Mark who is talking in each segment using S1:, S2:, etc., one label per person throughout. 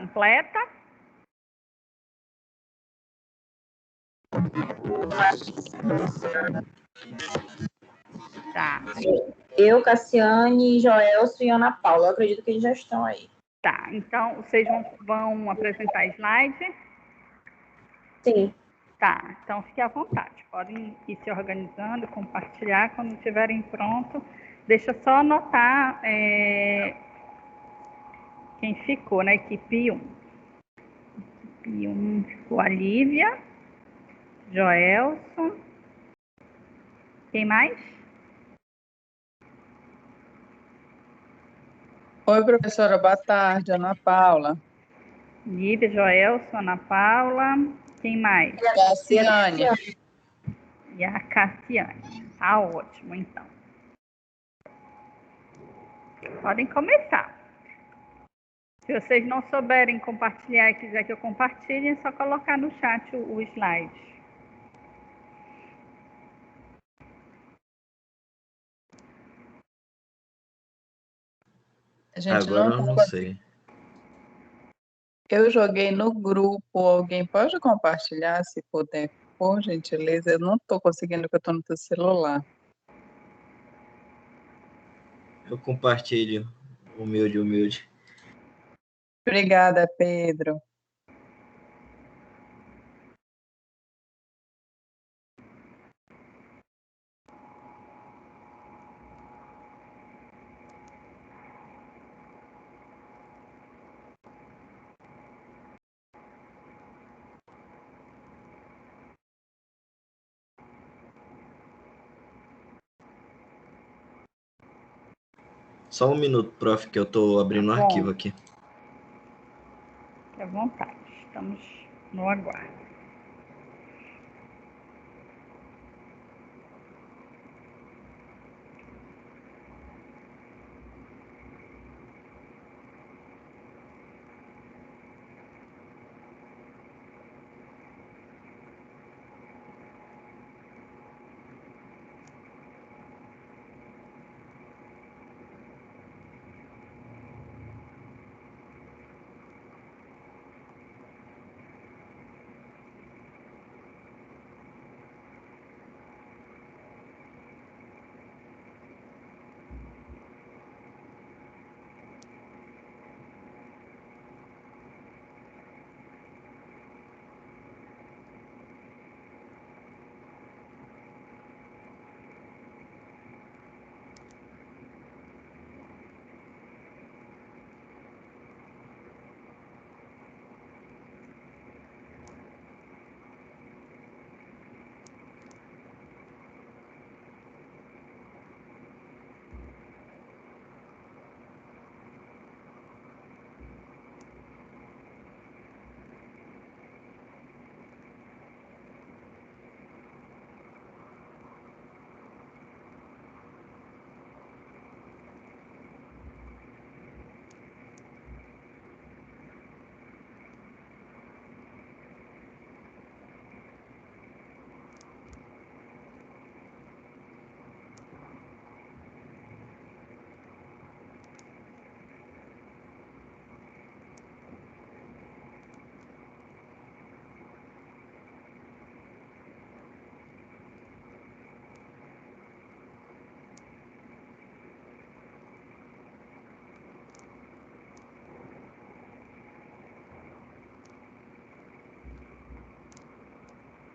S1: completa? Tá.
S2: Eu, Cassiane, Joelson e Ana Paula. Eu acredito que eles já estão aí.
S1: Tá, então vocês vão apresentar slide?
S2: Sim.
S1: Tá, então fique à vontade. Podem ir se organizando, compartilhar quando estiverem prontos. Deixa eu só anotar quem ficou na equipe 1. Equipe 1 ficou a Lívia, Joelson. Quem mais?
S3: Oi, professora, boa tarde, Ana Paula.
S1: Lívia, Joelson, Ana Paula. Quem mais?
S3: Cassiane.
S1: E a Cassiane. Tá ótimo, então. Podem começar. Se vocês não souberem compartilhar e quiser que eu compartilhe, é só colocar no chat o slide.
S3: A gente
S4: Agora eu não sei.
S3: Eu joguei no grupo. Alguém pode compartilhar, se puder, por gentileza? Eu não estou conseguindo, porque eu estou no teu celular.
S4: Eu compartilho. Humilde.
S3: Obrigada, Pedro.
S4: Só um minuto, prof, que eu estou abrindo um arquivo aqui.
S1: Fique à vontade. Estamos no aguardo.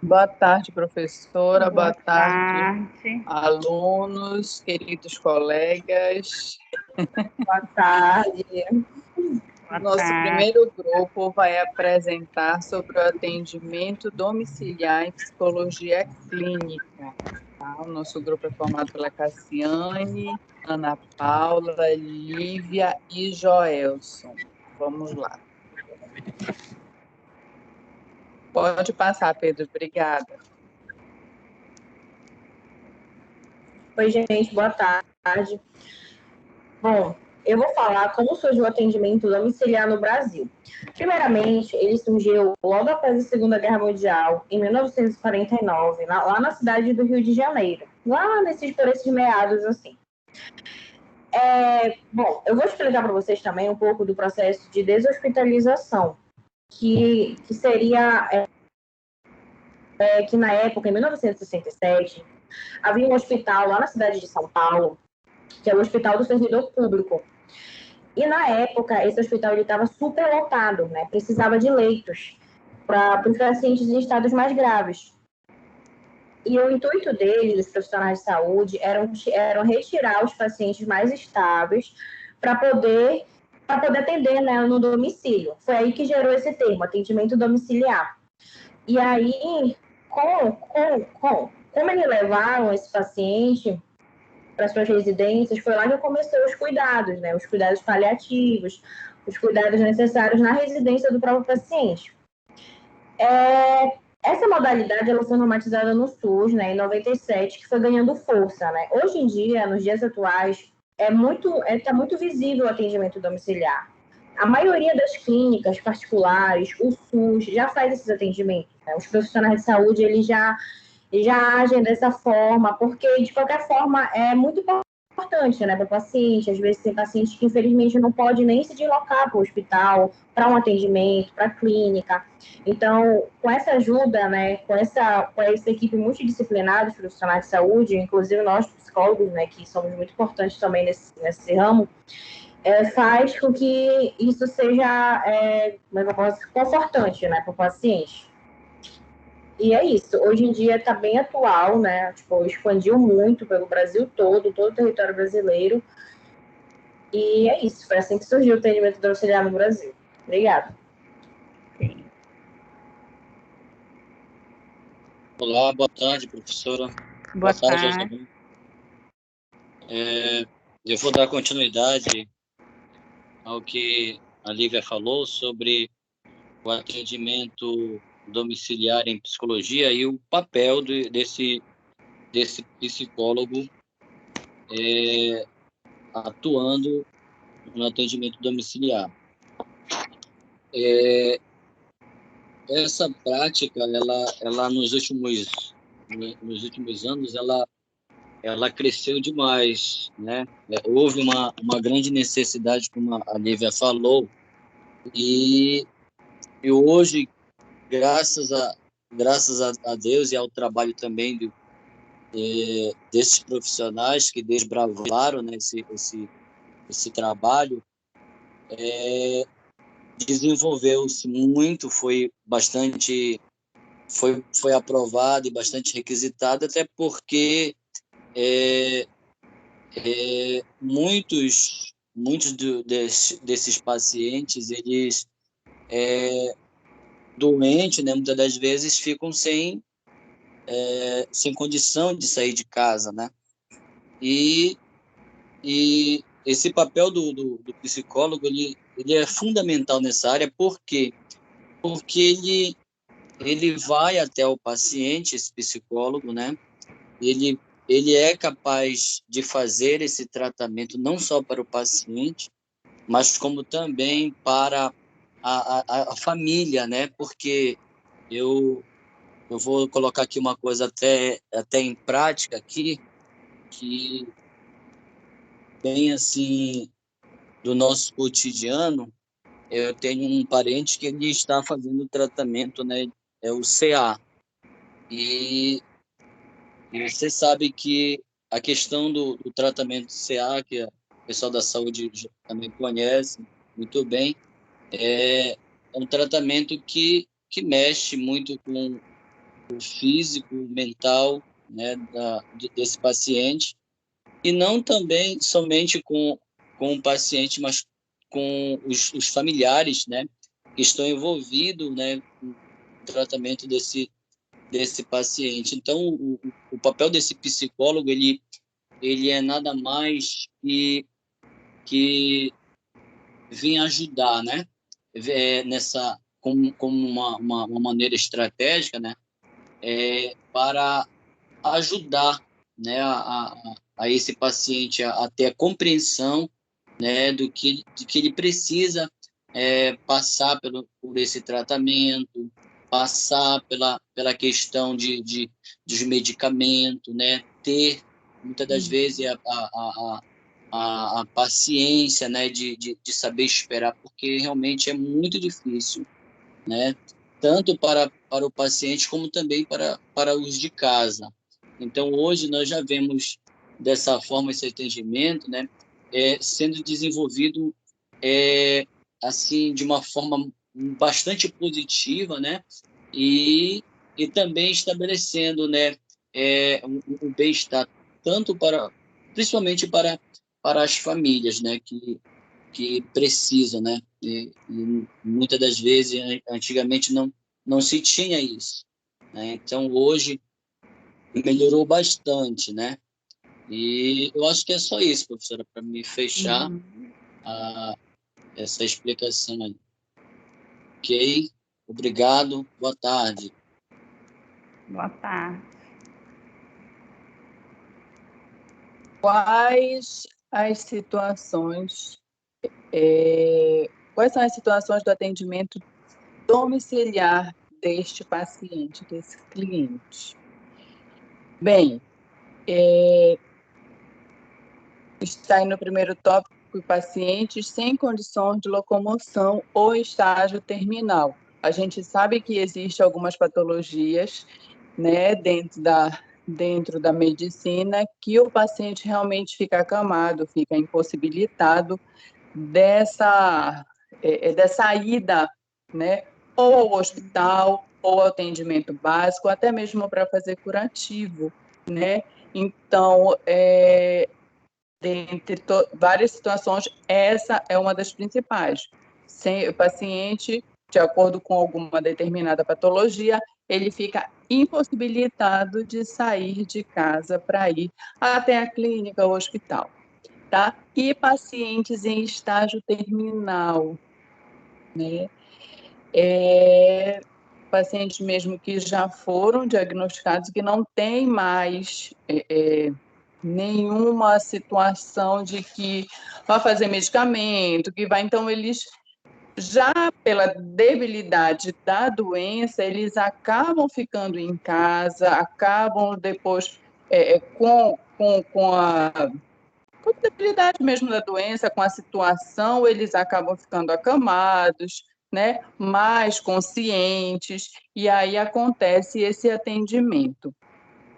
S3: Boa tarde, professora. Boa tarde,
S1: tarde,
S3: alunos, queridos colegas.
S2: Boa tarde.
S3: Nosso primeiro grupo vai apresentar sobre o atendimento domiciliar em psicologia clínica. Tá? O nosso grupo é formado pela Cassiane, Ana Paula, Lívia e Joelson. Vamos lá. Pode passar, Pedro. Obrigada.
S2: Oi, gente. Boa tarde. Bom, eu vou falar como surgiu o atendimento domiciliar no Brasil. Primeiramente, ele surgiu logo após a Segunda Guerra Mundial, em 1949, lá na cidade do Rio de Janeiro. Por esses meados, assim. Bom, eu vou explicar para vocês também um pouco do processo de deshospitalização, que seria que na época, em 1967, havia um hospital lá na cidade de São Paulo, que é o Hospital do Servidor Público. E na época, esse hospital estava superlotado, né? Precisava de leitos para os pacientes em estados mais graves. E o intuito deles, dos profissionais de saúde, eram retirar os pacientes mais estáveis para poder atender, né, no domicílio. Foi aí que gerou esse termo, atendimento domiciliar. E aí, como eles levaram esse paciente para suas residências, foi lá que começou os cuidados, né? Os cuidados paliativos, os cuidados necessários na residência do próprio paciente. Essa modalidade ela foi normatizada no SUS, né, em 97, que foi ganhando força, né? Hoje em dia, nos dias atuais, tá muito visível o atendimento domiciliar. A maioria das clínicas particulares, o SUS, já faz esses atendimentos, né? Os profissionais de saúde, eles já agem dessa forma, porque, de qualquer forma, é muito importante, né, para o paciente. Às vezes tem pacientes que, infelizmente, não pode nem se deslocar para o hospital, para um atendimento, para a clínica. Então, com essa ajuda, né, com essa equipe multidisciplinar dos profissionais de saúde, inclusive nós, psicólogos, né, que somos muito importantes também nesse ramo, faz com que isso seja confortante, né, para o paciente. E é isso. Hoje em dia está bem atual, né? Tipo, expandiu muito pelo Brasil todo o território brasileiro. E é isso. Foi assim que surgiu o atendimento domiciliar no Brasil. Obrigada.
S1: Sim.
S5: Olá, boa tarde, professora.
S1: Boa tarde.
S5: Eu vou dar continuidade ao que a Lívia falou sobre o atendimento domiciliar em psicologia e o papel desse psicólogo atuando no atendimento domiciliar. Essa prática, ela nos últimos anos, ela cresceu demais, né? Houve uma grande necessidade, como a Lívia falou, e hoje, graças a Deus e ao trabalho também desses profissionais que desbravaram, né, esse trabalho, desenvolveu-se muito, foi aprovado e bastante requisitado, até porque muitos desses pacientes, eles doentes, né, muitas das vezes ficam sem condição de sair de casa, né? E esse papel do psicólogo, ele é fundamental nessa área, porque ele vai até o paciente, esse psicólogo, né? Ele é capaz de fazer esse tratamento não só para o paciente, mas como também para a família, né? Porque eu vou colocar aqui uma coisa até em prática aqui, que bem assim do nosso cotidiano. Eu tenho um parente que ele está fazendo tratamento, né? É o CA. E você sabe que a questão do tratamento CA, que o pessoal da saúde também conhece muito bem, é um tratamento que mexe muito com o físico, mental, né, desse paciente, e não também somente com o paciente, mas com os familiares, né, que estão envolvidos, né, no tratamento desse paciente. Então, o papel desse psicólogo, ele é nada mais que vir ajudar, né, nessa como uma maneira estratégica, né, para ajudar, né, a esse paciente a ter a compreensão, né, de que ele precisa passar por esse tratamento, passar pela questão dos medicamentos, né, ter muitas das vezes a paciência, né, de saber esperar, porque realmente é muito difícil, né, tanto para o paciente como também para os de casa. Então, hoje nós já vemos dessa forma esse atendimento, né, sendo desenvolvido assim de uma forma bastante positiva, né, e, e também estabelecendo, né, um bem-estar tanto principalmente para as famílias, né, que precisam, né, e muitas das vezes antigamente não se tinha isso, né? Então hoje melhorou bastante, né? E eu acho que é só isso, professora, para me fechar a, essa explicação aí. Ok? Obrigado. Boa tarde.
S1: Boa tarde.
S3: Quais as situações, quais são as situações do atendimento domiciliar deste paciente, desse cliente? Bem, está aí no primeiro tópico, pacientes sem condições de locomoção ou estágio terminal. A gente sabe que existem algumas patologias, né, dentro da medicina, que o paciente realmente fica acamado, fica impossibilitado dessa ida, né, ou ao hospital, ou ao atendimento básico, até mesmo para fazer curativo, né? Então, dentre várias situações, essa é uma das principais. O paciente, de acordo com alguma determinada patologia, ele fica impossibilitado de sair de casa para ir até a clínica ou hospital, tá? E pacientes em estágio terminal, né? Pacientes mesmo que já foram diagnosticados, que não tem mais nenhuma situação de que vai fazer medicamento, que vai, então eles já pela debilidade da doença, eles acabam ficando em casa, acabam depois com a debilidade mesmo da doença, com a situação, eles acabam ficando acamados, né, mais conscientes, e aí acontece esse atendimento.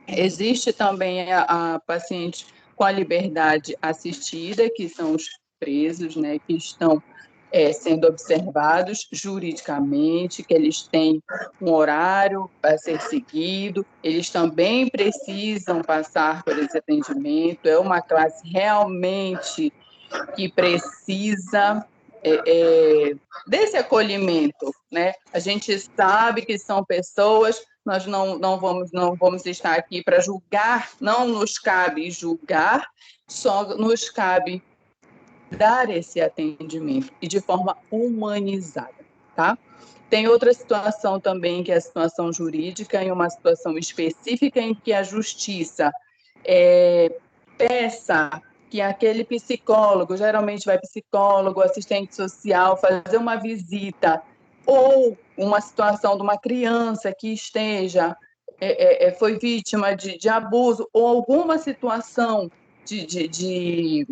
S3: Existe também a paciente com a liberdade assistida, que são os presos, né, que estão sendo observados juridicamente, que eles têm um horário a ser seguido, eles também precisam passar por esse atendimento, é uma classe realmente que precisa desse acolhimento, né? A gente sabe que são pessoas, nós não vamos estar aqui para julgar, não nos cabe julgar, só nos cabe dar esse atendimento e de forma humanizada, tá? Tem outra situação também, que é a situação jurídica, em uma situação específica em que a justiça peça que aquele psicólogo, geralmente vai psicólogo, assistente social, fazer uma visita, ou uma situação de uma criança que esteja, foi vítima de abuso, ou alguma situação de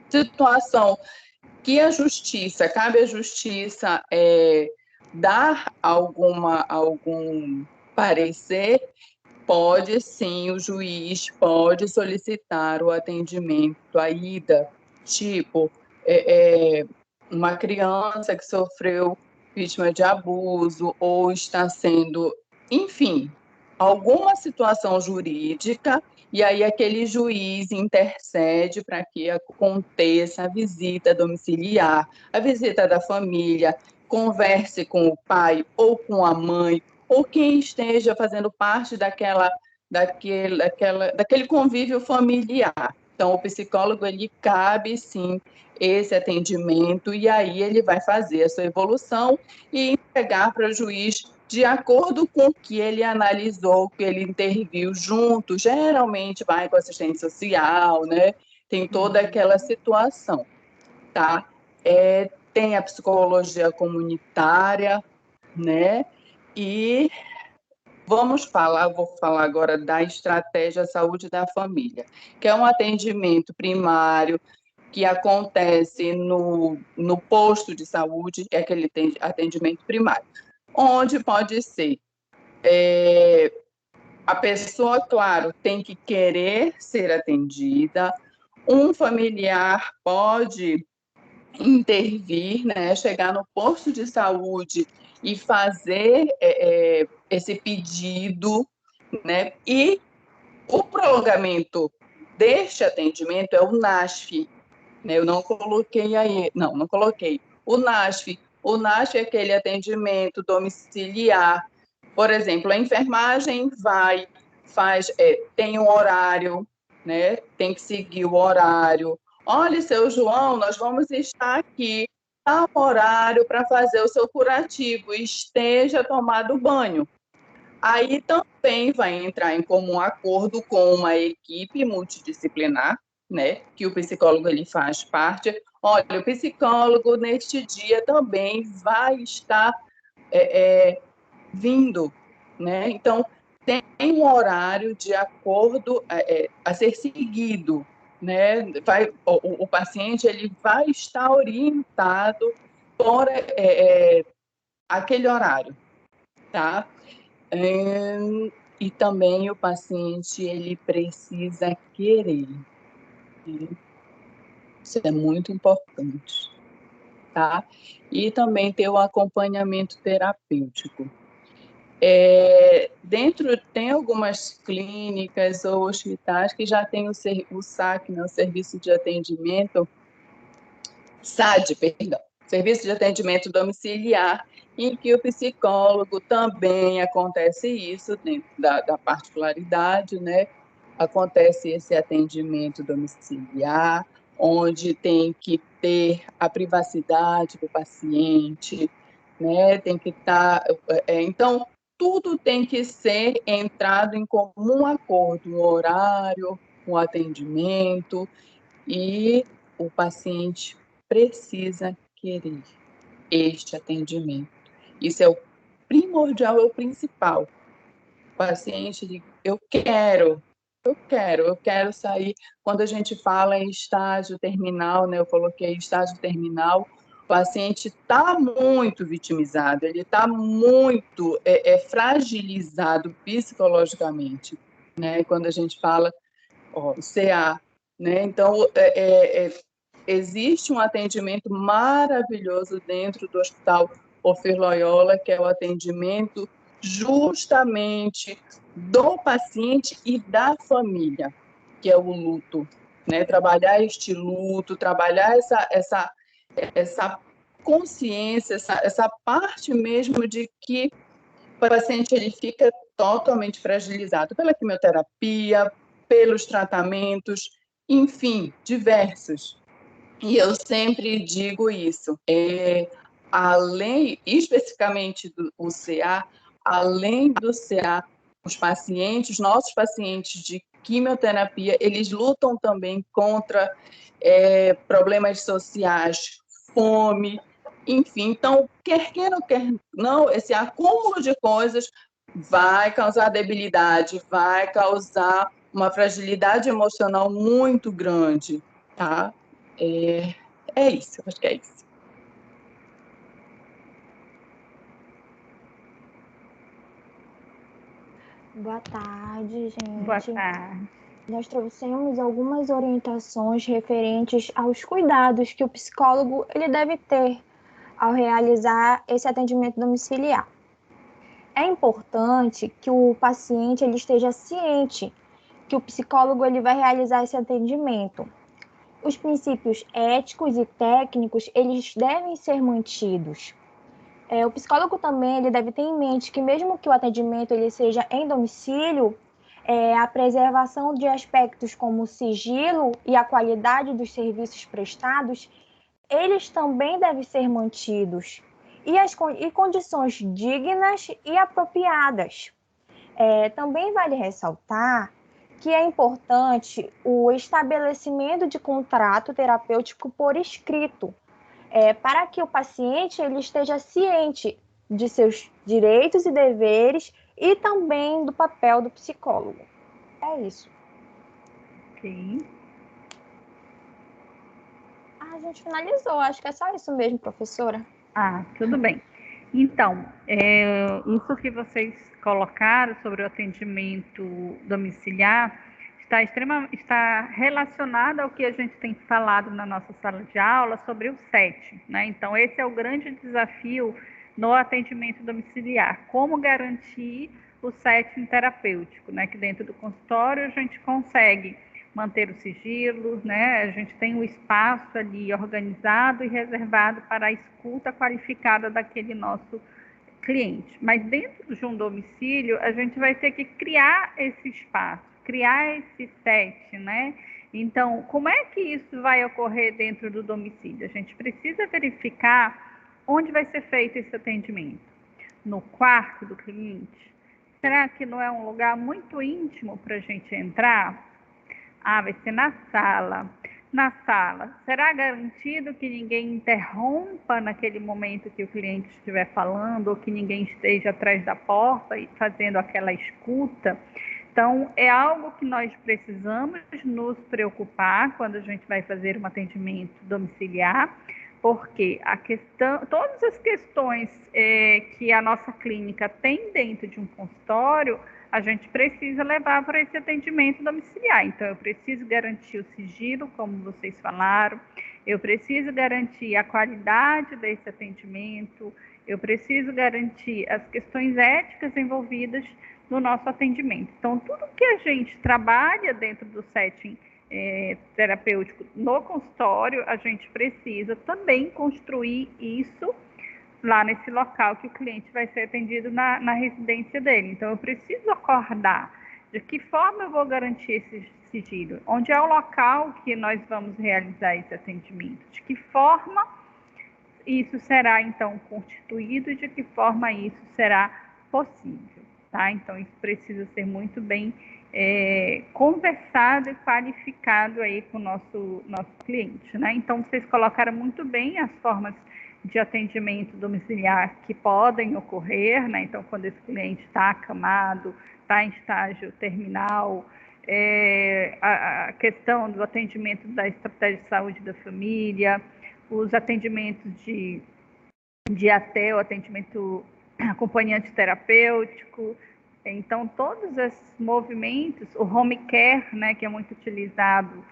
S3: situação que a justiça, cabe à justiça dar algum parecer, pode sim, o juiz pode solicitar o atendimento, a ida, tipo, uma criança que sofreu vítima de abuso ou está sendo, enfim, alguma situação jurídica, e aí aquele juiz intercede para que aconteça a visita domiciliar, a visita da família, converse com o pai ou com a mãe, ou quem esteja fazendo parte daquele convívio familiar. Então, o psicólogo, ele cabe, sim, esse atendimento, e aí ele vai fazer a sua evolução e entregar para o juiz de acordo com o que ele analisou, que ele interviu junto, geralmente vai com assistente social, né? Tem toda aquela situação, tá? Tem a psicologia comunitária, né? E vou falar agora da estratégia saúde da família, que é um atendimento primário que acontece no posto de saúde, é aquele atendimento primário, onde pode ser a pessoa, claro, tem que querer ser atendida, um familiar pode intervir, né, chegar no posto de saúde e fazer esse pedido, né, e o prolongamento deste atendimento é o NASF, né, eu não coloquei aí, não coloquei, o NASF é aquele atendimento domiciliar, por exemplo, a enfermagem tem um horário, né, tem que seguir o horário. Olha, seu João, nós vamos estar aqui a horário para fazer o seu curativo, esteja tomado banho. Aí também vai entrar em comum acordo com uma equipe multidisciplinar, né, que o psicólogo ele faz parte. Olha, o psicólogo neste dia também vai estar vindo, né? Então tem um horário de acordo a ser seguido, né? O paciente ele vai estar orientado por aquele horário, tá? E também o paciente ele precisa querer. Isso é muito importante, tá? E também ter o acompanhamento terapêutico. Tem algumas clínicas ou hospitais que já tem o SAC, né, o Serviço de Atendimento, SAD, perdão, Serviço de Atendimento Domiciliar, em que o psicólogo também acontece isso, dentro da particularidade, né? Acontece esse atendimento domiciliar, onde tem que ter a privacidade do paciente, né? Tem que estar... então, tudo tem que ser entrado em comum acordo, o horário, o atendimento, e o paciente precisa querer este atendimento. Isso é o primordial, é o principal. O paciente, eu quero sair. Quando a gente fala em estágio terminal, né, eu coloquei estágio terminal, o paciente está muito vitimizado, ele está muito fragilizado psicologicamente, né? Quando a gente fala o CA, né? Então, existe um atendimento maravilhoso dentro do Hospital Porfir Loyola, que é o atendimento justamente do paciente e da família, que é o luto, né? Trabalhar este luto, trabalhar essa consciência, essa parte mesmo de que o paciente ele fica totalmente fragilizado pela quimioterapia, pelos tratamentos, enfim, diversos. E eu sempre digo isso, além, especificamente do CA, além do CA, nossos pacientes de quimioterapia, eles lutam também contra problemas sociais, fome, enfim. Então, quer queira ou quer não, esse acúmulo de coisas vai causar debilidade, vai causar uma fragilidade emocional muito grande, tá? É isso, acho que é isso.
S6: Boa tarde, gente.
S1: Boa tarde.
S6: Nós trouxemos algumas orientações referentes aos cuidados que o psicólogo ele deve ter ao realizar esse atendimento domiciliar. É importante que o paciente ele esteja ciente que o psicólogo ele vai realizar esse atendimento. Os princípios éticos e técnicos eles devem ser mantidos. O psicólogo também ele deve ter em mente que mesmo que o atendimento ele seja em domicílio, a preservação de aspectos como o sigilo e a qualidade dos serviços prestados, eles também devem ser mantidos. E condições dignas e apropriadas. Também vale ressaltar que é importante o estabelecimento de contrato terapêutico por escrito, para que o paciente ele esteja ciente de seus direitos e deveres e também do papel do psicólogo. É isso.
S1: Ok.
S6: A gente finalizou, acho que é só isso mesmo, professora.
S1: Tudo bem. Então, isso que vocês colocaram sobre o atendimento domiciliar está relacionado ao que a gente tem falado na nossa sala de aula sobre o SET, né? Então, esse é o grande desafio no atendimento domiciliar. Como garantir o setting terapêutico, né? Que dentro do consultório a gente consegue manter o sigilo, né? A gente tem um espaço ali organizado e reservado para a escuta qualificada daquele nosso cliente. Mas dentro de um domicílio, a gente vai ter que criar esse espaço, criar esse set, né? Então, como é que isso vai ocorrer dentro do domicílio? A gente precisa verificar onde vai ser feito esse atendimento. No quarto do cliente? Será que não é um lugar muito íntimo para a gente entrar? Vai ser na sala. Na sala, será garantido que ninguém interrompa naquele momento que o cliente estiver falando, ou que ninguém esteja atrás da porta e fazendo aquela escuta? Então, é algo que nós precisamos nos preocupar quando a gente vai fazer um atendimento domiciliar, porque todas as questões que a nossa clínica tem dentro de um consultório, a gente precisa levar para esse atendimento domiciliar. Então, eu preciso garantir o sigilo, como vocês falaram, eu preciso garantir a qualidade desse atendimento, eu preciso garantir as questões éticas envolvidas no nosso atendimento. Então, tudo que a gente trabalha dentro do setting terapêutico no consultório, a gente precisa também construir isso lá nesse local que o cliente vai ser atendido na residência dele. Então, eu preciso acordar de que forma eu vou garantir esse sigilo, onde é o local que nós vamos realizar esse atendimento, de que forma isso será, então, constituído e de que forma isso será possível, tá? Então, isso precisa ser muito bem conversado e qualificado aí com o nosso cliente, né? Então, vocês colocaram muito bem as formas de atendimento domiciliar que podem ocorrer, né? Então, quando esse cliente está acamado, está em estágio terminal, a questão do atendimento da estratégia de saúde da família, os atendimentos de até o atendimento acompanhante terapêutico. Então, todos esses movimentos, o home care, né, que é muito utilizado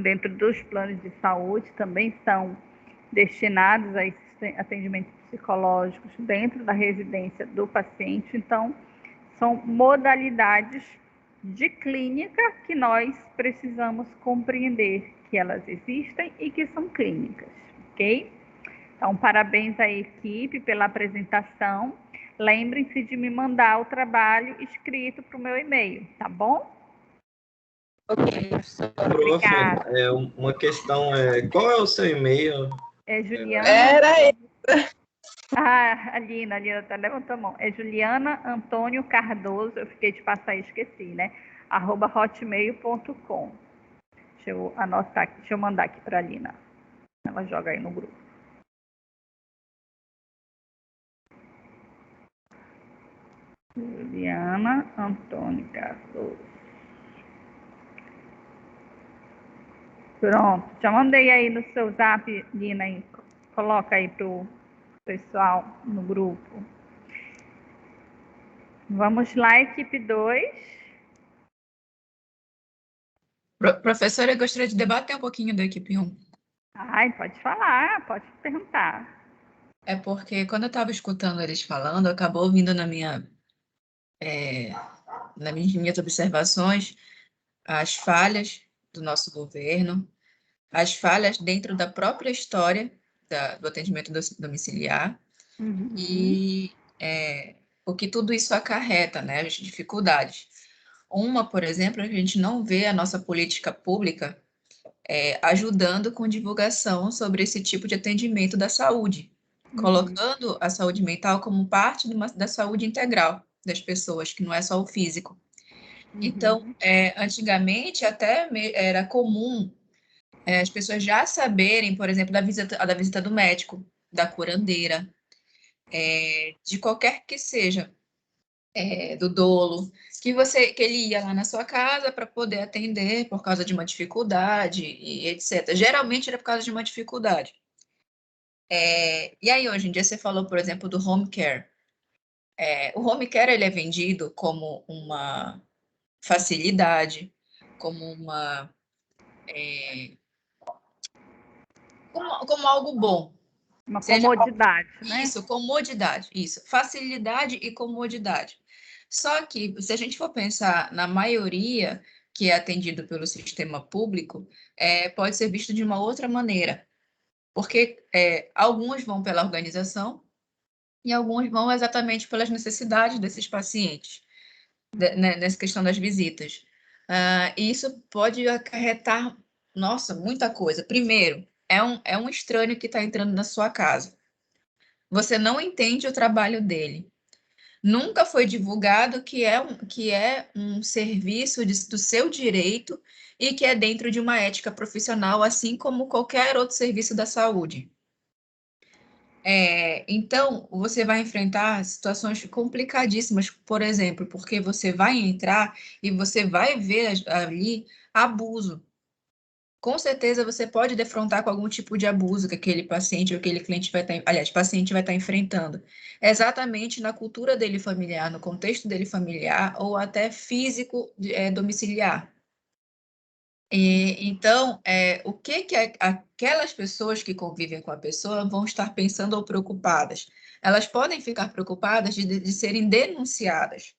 S1: dentro dos planos de saúde, também são destinados a esses atendimentos psicológicos dentro da residência do paciente. Então, são modalidades de clínica que nós precisamos compreender que elas existem e que são clínicas, ok? Então, parabéns à equipe pela apresentação. Lembrem-se de me mandar o trabalho escrito para o meu e-mail, tá bom?
S2: Ok, professor.
S1: Obrigada.
S4: Uma questão qual é o seu e-mail?
S1: É Juliana.
S3: Era isso.
S1: A Lina até levantou a mão. É Juliana Antônio Cardoso, eu fiquei de passar e esqueci, né? @hotmail.com. Deixa eu anotar aqui, deixa eu mandar aqui para a Lina. Ela joga aí no grupo. Juliana Antônio Cardoso. Pronto, já mandei aí no seu zap, Lina, aí. Coloca aí pro pessoal no grupo. Vamos lá, equipe 2.
S7: Professora, eu gostaria de debater um pouquinho da equipe 1.
S1: Pode falar, pode perguntar.
S7: É porque quando eu estava escutando eles falando, acabou vindo nas minhas observações as falhas do nosso governo, as falhas dentro da própria história do atendimento domiciliar e o que tudo isso acarreta, né, as dificuldades. Uma, por exemplo, a gente não vê a nossa política pública ajudando com divulgação sobre esse tipo de atendimento da saúde, colocando a saúde mental como parte da saúde integral das pessoas, que não é só o físico. Então, antigamente até era comum as pessoas já saberem, por exemplo, da visita do médico, da curandeira, de qualquer que seja do dolo, que ele ia lá na sua casa para poder atender por causa de uma dificuldade e etc. Geralmente era por causa de uma dificuldade. E aí, hoje em dia, você falou, por exemplo, do home care. O home care ele é vendido como uma facilidade, como como algo bom.
S1: Uma comodidade, né?
S7: Isso, comodidade, isso. Facilidade e comodidade. Só que, se a gente for pensar na maioria que é atendido pelo sistema público, pode ser visto de uma outra maneira. Porque alguns vão pela organização e alguns vão exatamente pelas necessidades desses pacientes, nessa questão das visitas. E isso pode acarretar, nossa, muita coisa. Primeiro, é um estranho que está entrando na sua casa. Você não entende o trabalho dele. Nunca foi divulgado que é um serviço do seu direito e que é dentro de uma ética profissional, assim como qualquer outro serviço da saúde. Então, você vai enfrentar situações complicadíssimas, por exemplo, porque você vai entrar e você vai ver ali abuso. Com certeza você pode defrontar com algum tipo de abuso que aquele paciente ou aquele cliente vai estar, aliás, paciente vai estar enfrentando. Exatamente na cultura dele familiar, no contexto dele familiar ou até físico domiciliar. Então, o que aquelas pessoas que convivem com a pessoa vão estar pensando ou preocupadas? Elas podem ficar preocupadas de serem denunciadas.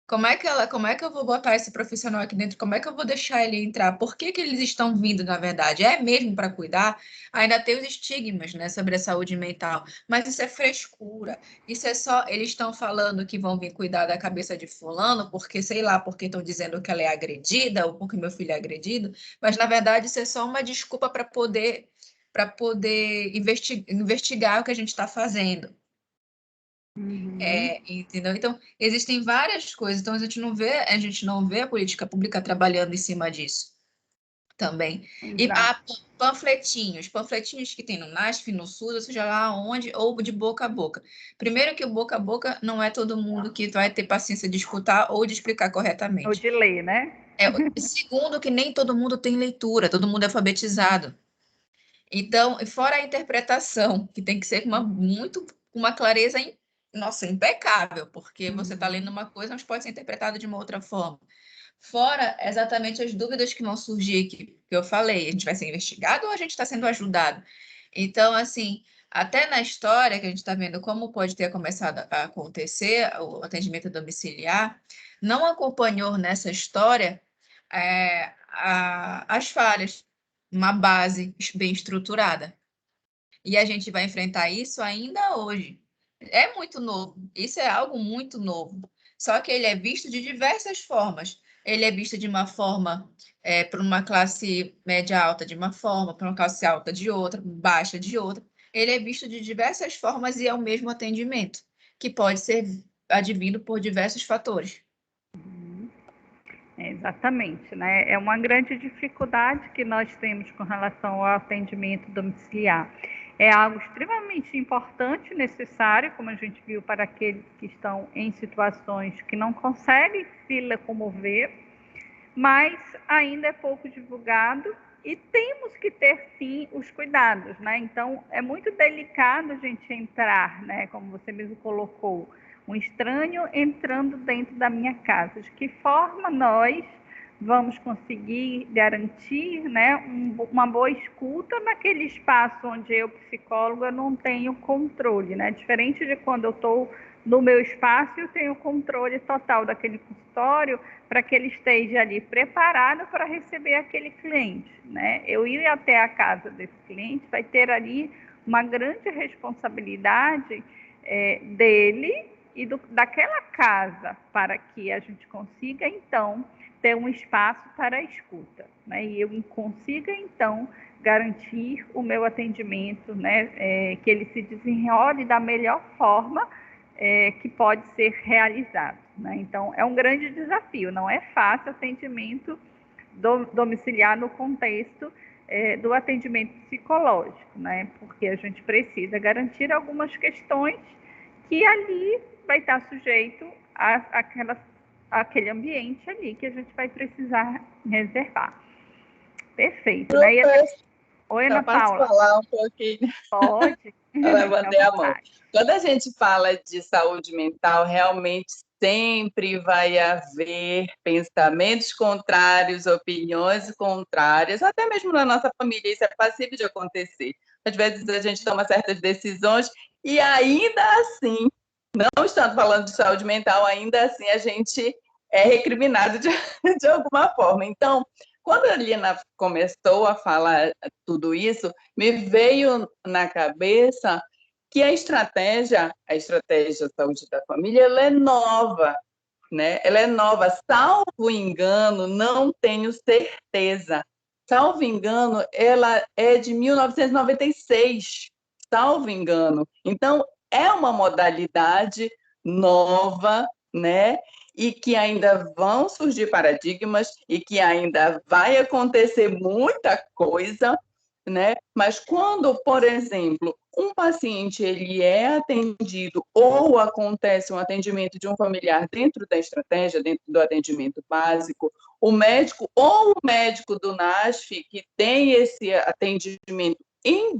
S7: Como é que eu vou botar esse profissional aqui dentro? Como é que eu vou deixar ele entrar? Por que eles estão vindo, na verdade? É mesmo para cuidar? Ainda tem os estigmas, né, sobre a saúde mental. Mas isso é frescura. Isso é só... Eles estão falando que vão vir cuidar da cabeça de fulano, porque, sei lá, porque estão dizendo que ela é agredida, ou porque meu filho é agredido. Mas, na verdade, isso é só uma desculpa para poder investigar o que a gente está fazendo. Entendeu? Então, existem várias coisas. Então, a gente não vê a política pública trabalhando em cima disso também. E panfletinhos que tem no NASF, no SUS, ou seja lá onde, ou de boca a boca. Primeiro que o boca a boca não é todo mundo que vai ter paciência de escutar ou de explicar corretamente.
S1: Ou de ler, né?
S7: Segundo que nem todo mundo tem leitura, todo mundo é alfabetizado. Então, fora a interpretação, que tem que ser uma clareza nossa, impecável, porque você está lendo uma coisa, mas pode ser interpretado de uma outra forma. Fora exatamente as dúvidas que vão surgir, que eu falei, a gente vai ser investigado ou a gente está sendo ajudado? Então, assim, até na história que a gente está vendo como pode ter começado a acontecer o atendimento domiciliar, não acompanhou nessa história as falhas, uma base bem estruturada. E a gente vai enfrentar isso ainda hoje. É muito novo, isso é algo muito novo. Só que ele é visto de diversas formas. Ele é visto de uma forma para uma classe média alta de uma forma, para uma classe alta de outra, baixa de outra. Ele é visto de diversas formas e é o mesmo atendimento, que pode ser advindo por diversos fatores.
S1: Exatamente, né? É uma grande dificuldade que nós temos com relação ao atendimento domiciliar. É algo extremamente importante, necessário, como a gente viu, para aqueles que estão em situações que não conseguem se locomover, mas ainda é pouco divulgado e temos que ter, sim, os cuidados, né? Então, é muito delicado a gente entrar, né? Como você mesmo colocou, um estranho entrando dentro da minha casa. De que forma nós vamos conseguir garantir, né, uma boa escuta naquele espaço onde eu, psicóloga, não tenho controle, né? Diferente de quando eu estou no meu espaço, eu tenho controle total daquele consultório para que ele esteja ali preparado para receber aquele cliente, né? Eu ir até a casa desse cliente vai ter ali uma grande responsabilidade dele e daquela casa para que a gente consiga, então, ter um espaço para a escuta, né? E eu consiga, então, garantir o meu atendimento, né? Que ele se desenrole da melhor forma que pode ser realizado, né? Então, é um grande desafio, não é fácil atendimento domiciliar no contexto do atendimento psicológico, né? Porque a gente precisa garantir algumas questões que ali vai estar sujeito àquele ambiente ali que a gente vai precisar reservar. Perfeito. Né? Oi, Ana Paula.
S3: Posso falar um pouquinho?
S1: Pode.
S3: Eu levantei a mão. Quando a gente fala de saúde mental, realmente sempre vai haver pensamentos contrários, opiniões contrárias, até mesmo na nossa família, isso é passível de acontecer. Às vezes a gente toma certas decisões e ainda assim, não estando falando de saúde mental, ainda assim a gente é recriminado de alguma forma. Então, quando a Lina começou a falar tudo isso, me veio na cabeça que a estratégia Saúde da Família, ela é nova, né? Ela é nova, salvo engano, não tenho certeza. Salvo engano, ela é de 1996, salvo engano. Então, é uma modalidade nova, né? E que ainda vão surgir paradigmas e que ainda vai acontecer muita coisa, né? Mas quando, por exemplo, um paciente ele é atendido ou acontece um atendimento de um familiar dentro da estratégia, dentro do atendimento básico, o médico ou o médico do NASF que tem esse atendimento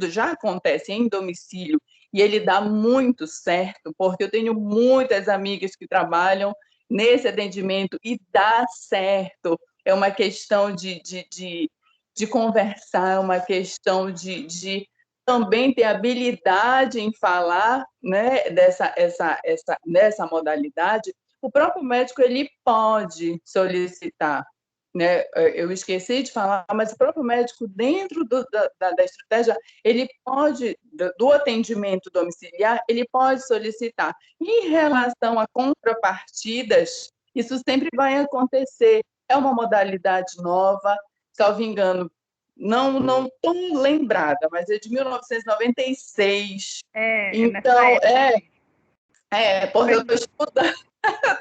S3: já acontece em domicílio e ele dá muito certo, porque eu tenho muitas amigas que trabalham nesse atendimento e dá certo. É uma questão de conversar, é uma questão de também ter habilidade em falar, né, dessa modalidade. O próprio médico ele pode solicitar, né? Eu esqueci de falar, mas o próprio médico, dentro da estratégia, ele pode, do atendimento domiciliar, ele pode solicitar. Em relação a contrapartidas, isso sempre vai acontecer. É uma modalidade nova, salvo engano, não estou lembrada, mas é de 1996. Então, porque eu estou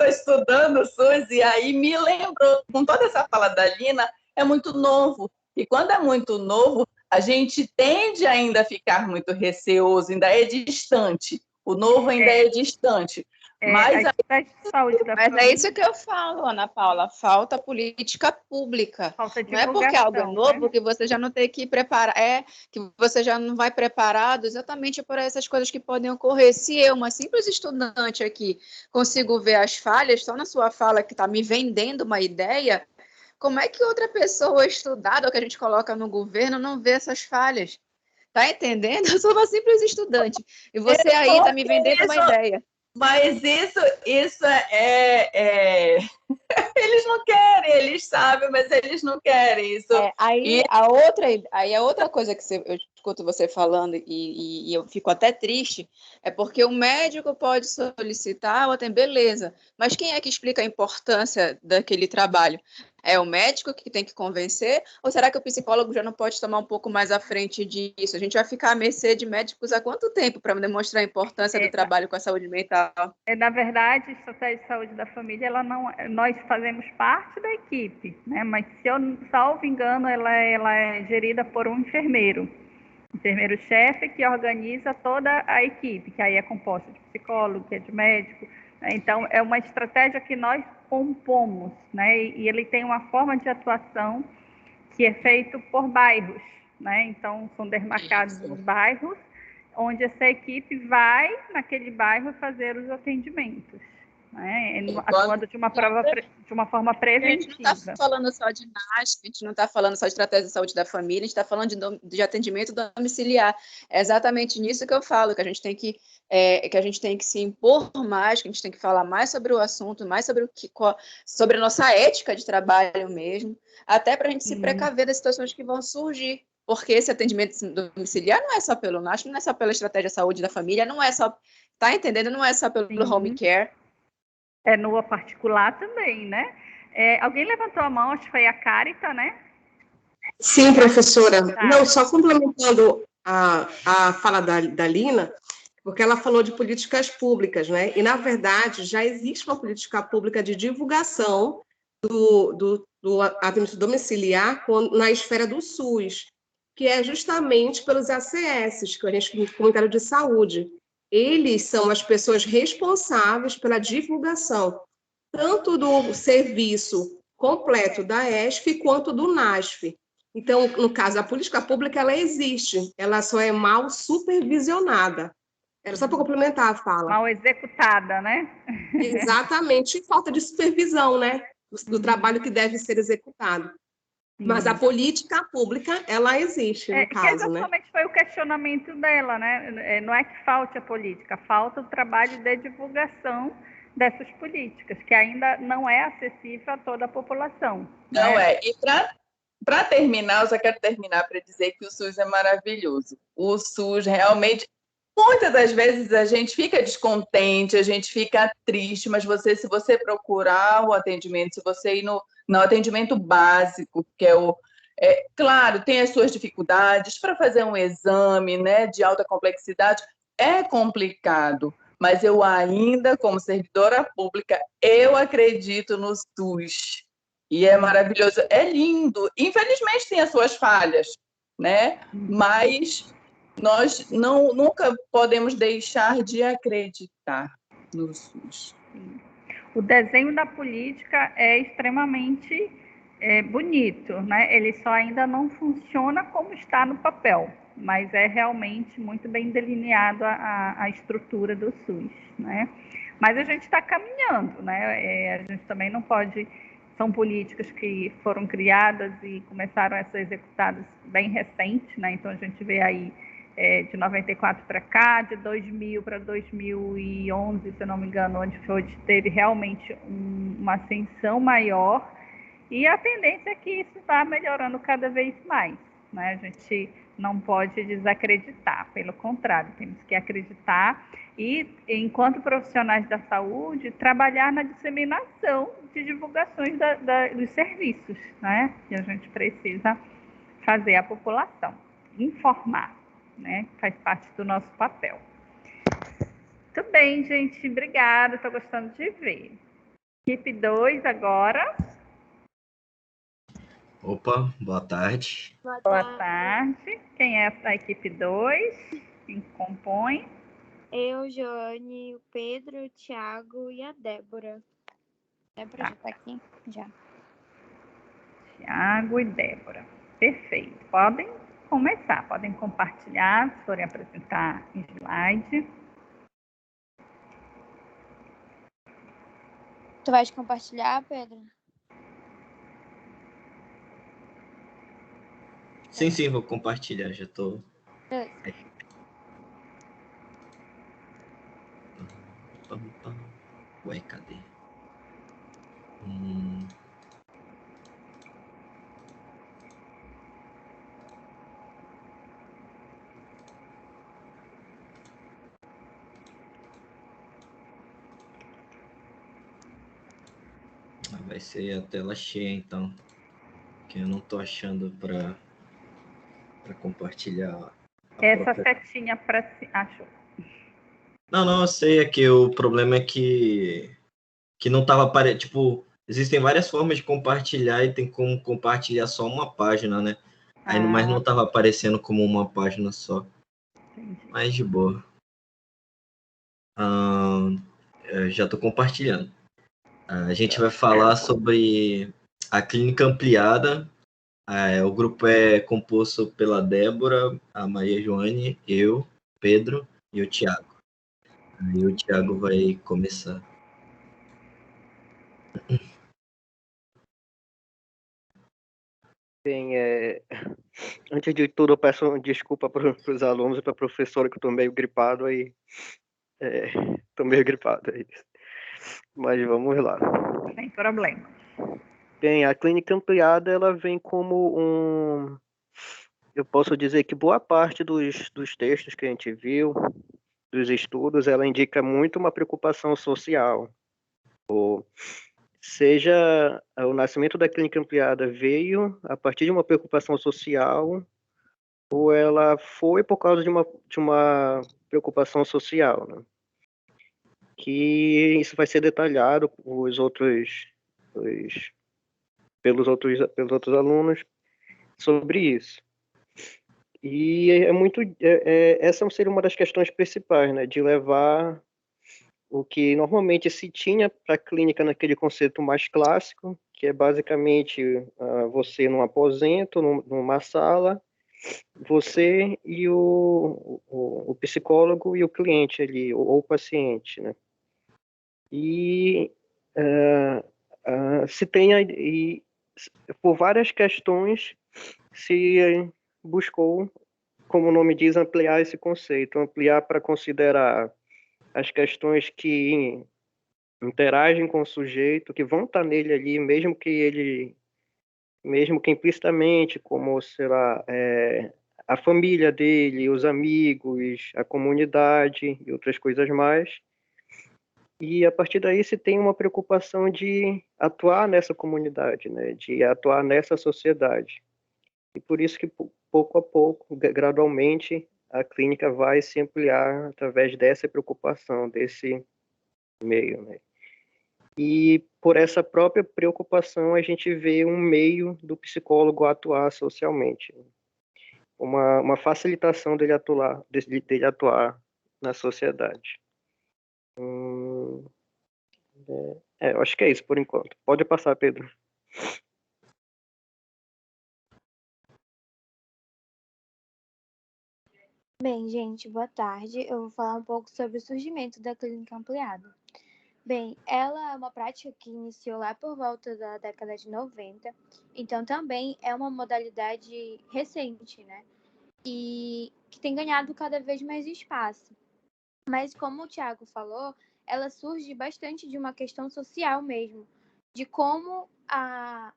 S3: estudando o SUS, e aí me lembrou, com toda essa fala da Lina, é muito novo. E quando é muito novo, a gente tende ainda a ficar muito receoso, ainda é distante. O novo ainda é distante. Mas
S7: é isso que eu falo, Ana Paula, falta política pública. Não é porque algo é novo, né, que você já não tem que preparar, que você já não vai preparado exatamente por essas coisas que podem ocorrer. Se eu, uma simples estudante aqui, consigo ver as falhas, só na sua fala que está me vendendo uma ideia, como é que outra pessoa estudada, ou que a gente coloca no governo, não vê essas falhas? Tá entendendo? Eu sou uma simples estudante. E você aí está me vendendo uma ideia.
S3: Mas isso eles não querem, eles sabem, mas eles não querem isso.
S7: Aí a outra coisa que eu escuto você falando e eu fico até triste é porque o médico pode solicitar ou tem beleza, mas quem é que explica a importância daquele trabalho? É o médico que tem que convencer? Ou será que o psicólogo já não pode tomar um pouco mais à frente disso? A gente vai ficar à mercê de médicos há quanto tempo para demonstrar a importância do trabalho com a saúde mental?
S1: Na verdade, a estratégia de saúde da família, nós fazemos parte da equipe, né? Mas, se eu salvo engano, ela é gerida por um enfermeiro-chefe que organiza toda a equipe, que aí é composta de psicólogo, que é de médico. Então, é uma estratégia que nós compomos, né? E ele tem uma forma de atuação que é feito por bairros, né? Então, são demarcados os bairros, onde essa equipe vai naquele bairro fazer os atendimentos, né? Atuando de uma forma preventiva.
S7: A gente não está falando só de NASF, a gente não está falando só de estratégia de saúde da família, a gente está falando de atendimento domiciliar. É exatamente nisso que eu falo, que a gente tem que se impor mais, que a gente tem que falar mais sobre o assunto, mais sobre a nossa ética de trabalho mesmo, até para a gente se precaver das situações que vão surgir. Porque esse atendimento domiciliar não é só pelo NASF, não é só pela estratégia de saúde da família, não é só, tá entendendo? Não é só pelo home care.
S1: É no particular também, né? Alguém levantou a mão, acho que foi a Carita, né?
S8: Sim, professora. Não, só complementando a fala da Lina, porque ela falou de políticas públicas, né? E, na verdade, já existe uma política pública de divulgação do atendimento domiciliar na esfera do SUS, que é justamente pelos ACS, que a gente comunitário de saúde. eles são as pessoas responsáveis pela divulgação, tanto do serviço completo da ESF quanto do NASF. Então, no caso, a política pública, ela existe, ela só é mal supervisionada. Era só para complementar a fala.
S1: Mal executada, né?
S8: Exatamente, e falta de supervisão, né? Do trabalho que deve ser executado. Mas a política pública, ela existe, no caso, né?
S1: Exatamente foi o questionamento dela, né? Não é que falte a política, falta o trabalho de divulgação dessas políticas, que ainda não é acessível a toda a população.
S3: Não é. E para terminar, eu só quero terminar para dizer que o SUS é maravilhoso. O SUS realmente, muitas das vezes a gente fica descontente, a gente fica triste, mas se você procurar o atendimento, se você ir no atendimento básico, que claro, tem as suas dificuldades para fazer um exame, né, de alta complexidade, é complicado, mas eu ainda, como servidora pública, eu acredito no SUS. E é maravilhoso, é lindo. Infelizmente tem as suas falhas, né? Mas nós nunca podemos deixar de acreditar no SUS.
S1: O desenho da política é extremamente bonito, né? Ele só ainda não funciona como está no papel, mas é realmente muito bem delineado a estrutura do SUS, né? Mas a gente está caminhando, né? A gente também não pode... São políticas que foram criadas e começaram a ser executadas bem recente, né? Então a gente vê aí de 94 para cá, de 2000 para 2011, se eu não me engano, onde teve realmente uma ascensão maior, e a tendência é que isso vá melhorando cada vez mais, né? A gente não pode desacreditar, pelo contrário, temos que acreditar e, enquanto profissionais da saúde, trabalhar na disseminação de divulgações dos serviços, né? Que a gente precisa fazer a população, informar, né? Faz parte do nosso papel. Muito bem, gente, obrigada, estou gostando de ver. Equipe 2 agora.
S4: Opa, boa tarde.
S1: Boa tarde. Quem é a equipe 2? Quem compõe?
S9: Eu, Joane, o Pedro, o Thiago e a Débora. Débora já está aqui? Já.
S1: Thiago e Débora. Perfeito. Podem começar, podem compartilhar, se forem apresentar em slide.
S9: Tu vais compartilhar, Pedro?
S4: Sim, vou compartilhar, já estou. Ué, cadê? Vai ser a tela cheia, então. Que eu não estou achando para compartilhar.
S1: Essa setinha para si. Achou?
S4: Não, eu sei, é que o problema é que não estava aparecendo. Tipo, existem várias formas de compartilhar e tem como compartilhar só uma página, né? Aí, mas não estava aparecendo como uma página só.
S1: Entendi.
S4: Mas de boa. Já estou compartilhando. A gente vai falar sobre a clínica ampliada. O grupo é composto pela Débora, a Maria Joane, eu, Pedro e o Thiago. Aí o Thiago vai começar.
S10: Bem, antes de tudo, eu peço desculpa para os alunos e para a professora, que eu estou meio gripado aí. Estou meio gripado, é isso. Mas vamos lá.
S1: Sem problema.
S10: Bem, a clínica ampliada, ela vem como eu posso dizer que boa parte dos textos que a gente viu, dos estudos, ela indica muito uma preocupação social. Seja o nascimento da clínica ampliada veio a partir de uma preocupação social, ou ela foi por causa de uma preocupação social, né? Que isso vai ser detalhado pelos outros alunos sobre isso. E essa seria uma das questões principais, né, de levar o que normalmente se tinha para a clínica naquele conceito mais clássico, que é basicamente você num aposento, numa sala, você e o psicólogo e o cliente ali, ou o paciente, né? E se tem, e por várias questões, se buscou, como o nome diz, ampliar esse conceito, ampliar para considerar as questões que interagem com o sujeito, que vão estar nele ali, mesmo que implicitamente, como, sei lá, a família dele, os amigos, a comunidade e outras coisas mais. E a partir daí se tem uma preocupação de atuar nessa comunidade, né, de atuar nessa sociedade. E por isso que pouco a pouco, gradualmente, a clínica vai se ampliar através dessa preocupação, desse meio, né? E por essa própria preocupação a gente vê um meio do psicólogo atuar socialmente, uma facilitação dele atuar na sociedade. Eu acho que é isso por enquanto. Pode passar, Pedro.
S9: Bem, gente, boa tarde. Eu vou falar um pouco sobre o surgimento da clínica ampliada. Bem, ela é uma prática que iniciou lá por volta da década de 90, então também é uma modalidade recente, né? E que tem ganhado cada vez mais espaço. Mas como o Thiago falou, ela surge bastante de uma questão social mesmo, de como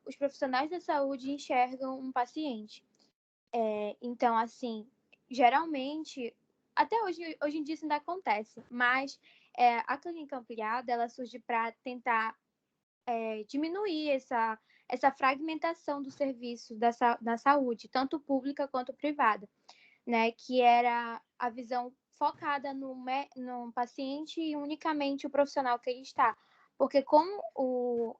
S9: os profissionais da saúde enxergam um paciente. Então, assim, geralmente, até hoje em dia isso ainda acontece, mas a clínica ampliada, ela surge para tentar diminuir essa fragmentação do serviço da saúde, tanto pública quanto privada, né? Que era a visão focada no paciente e unicamente o profissional que ele está. Porque como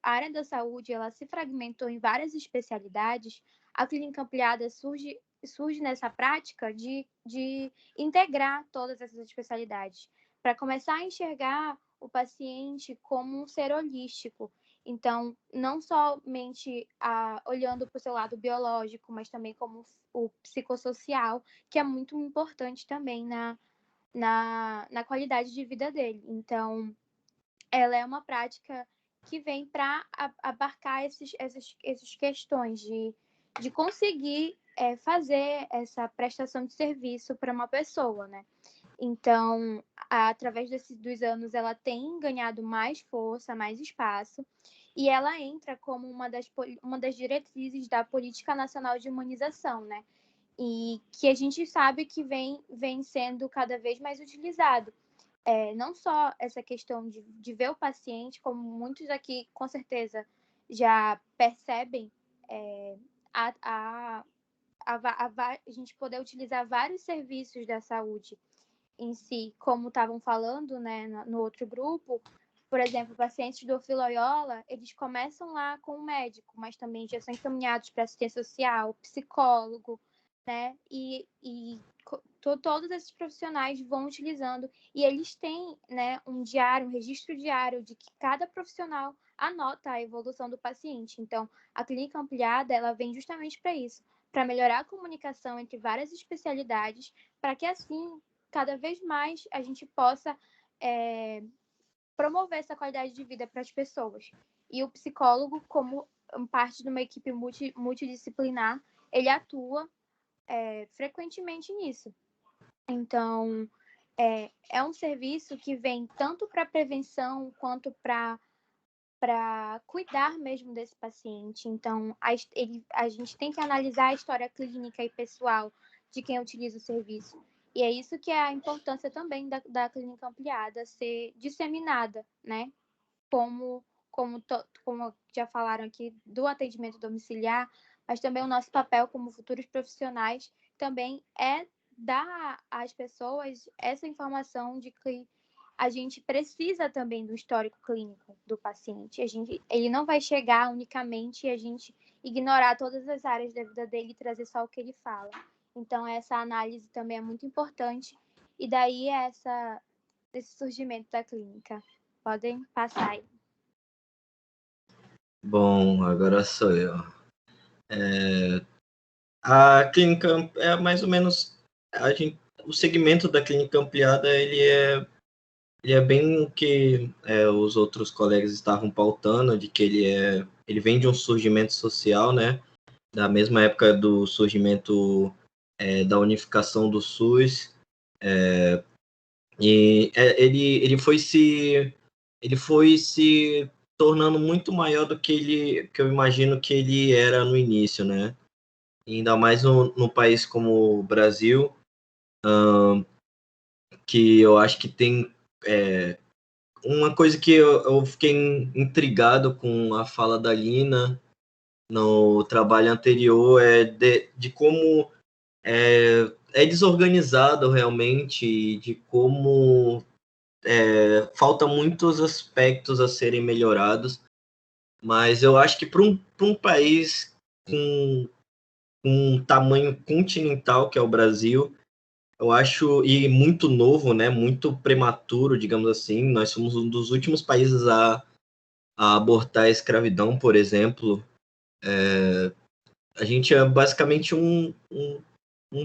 S9: a área da saúde ela se fragmentou em várias especialidades, a clínica ampliada surge nessa prática de integrar todas essas especialidades, para começar a enxergar o paciente como um ser holístico. Então, não somente olhando para o seu lado biológico, mas também como o psicossocial, que é muito importante também na qualidade de vida dele. Então, ela é uma prática que vem para abarcar essas questões de conseguir fazer essa prestação de serviço para uma pessoa, né? Então, através dos anos, ela tem ganhado mais força, mais espaço, e ela entra como uma das diretrizes da Política Nacional de Imunização, né? E que a gente sabe que vem sendo cada vez mais utilizado. Não só essa questão de ver o paciente, como muitos aqui com certeza já percebem, a gente poder utilizar vários serviços da saúde em si, como estavam falando, né, no outro grupo. Por exemplo, pacientes do Filoiola, eles começam lá com o médico, mas também já são encaminhados para assistência social, psicólogo, né? E todos esses profissionais vão utilizando e eles têm, né, um registro diário de que cada profissional anota a evolução do paciente. Então, a clínica ampliada, ela vem justamente para isso, para melhorar a comunicação entre várias especialidades, para que assim, cada vez mais a gente possa promover essa qualidade de vida para as pessoas. E o psicólogo, como parte de uma equipe multidisciplinar, ele atua frequentemente nisso. Então, é um serviço que vem tanto para prevenção quanto para cuidar mesmo desse paciente. Então, a gente tem que analisar a história clínica e pessoal de quem utiliza o serviço. E é isso que é a importância também da clínica ampliada ser disseminada, né? Como já falaram aqui, do atendimento domiciliar, mas também o nosso papel como futuros profissionais também é dar às pessoas essa informação de que a gente precisa também do histórico clínico do paciente. Ele não vai chegar unicamente e a gente ignorar todas as áreas da vida dele e trazer só o que ele fala. Então, essa análise também é muito importante. E daí, esse surgimento da clínica. Podem passar aí.
S4: Bom, agora sou eu. A clínica é mais ou menos o segmento da clínica ampliada ele é bem o que os outros colegas estavam pautando, de que ele vem de um surgimento social, né? Da mesma época do surgimento da unificação do SUS, ele foi se tornando muito maior do que eu imagino que ele era no início, né? E ainda mais no país como o Brasil, que eu acho que tem uma coisa que eu fiquei intrigado com a fala da Lina no trabalho anterior de como é desorganizado realmente, de como falta muitos aspectos a serem melhorados, mas eu acho que para um país com um tamanho continental que é o Brasil, eu acho, e muito novo, né, muito prematuro, digamos assim, nós somos um dos últimos países a abortar a escravidão, por exemplo. A gente é basicamente um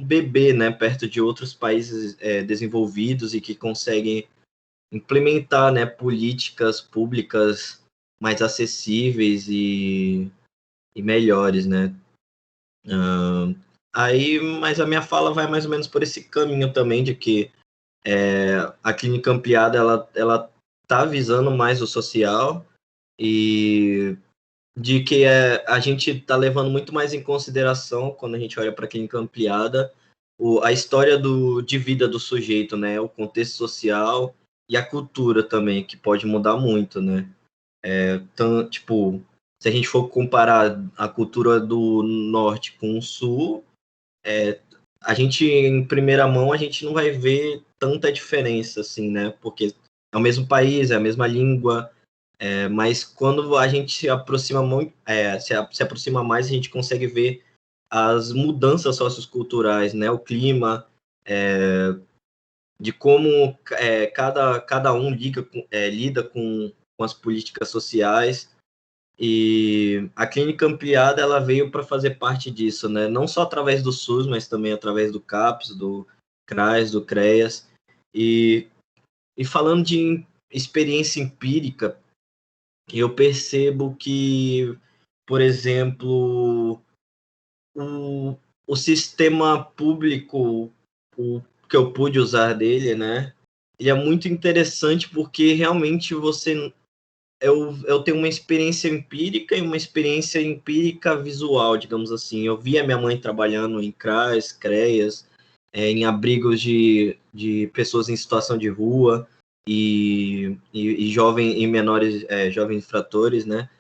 S4: bebê, né, perto de outros países desenvolvidos e que conseguem implementar, né, políticas públicas mais acessíveis e melhores, né. Mas a minha fala vai mais ou menos por esse caminho também, de que a clínica ampliada, ela tá visando mais o social e de que a gente está levando muito mais em consideração, quando a gente olha para a clínica ampliada, a história de vida do sujeito, né? O contexto social e a cultura também, que pode mudar muito, né? Então, tipo, se a gente for comparar a cultura do norte com o sul, a gente, em primeira mão, a gente não vai ver tanta diferença, assim, né? Porque é o mesmo país, é a mesma língua, mas quando a gente se aproxima muito, se aproxima mais, a gente consegue ver as mudanças socioculturais, né? O clima, de como cada um lida com as políticas sociais. E a clínica ampliada ela veio para fazer parte disso, né? Não só através do SUS, mas também através do CAPS, do CRAS, do CREAS. E falando de experiência empírica, eu percebo que, por exemplo, o sistema público, o que eu pude usar dele, né? Ele é muito interessante porque realmente eu tenho uma experiência empírica e uma experiência empírica visual, digamos assim. Eu vi a minha mãe trabalhando em CRAS, CREAS, em abrigos de pessoas em situação de rua e jovens infratores, né?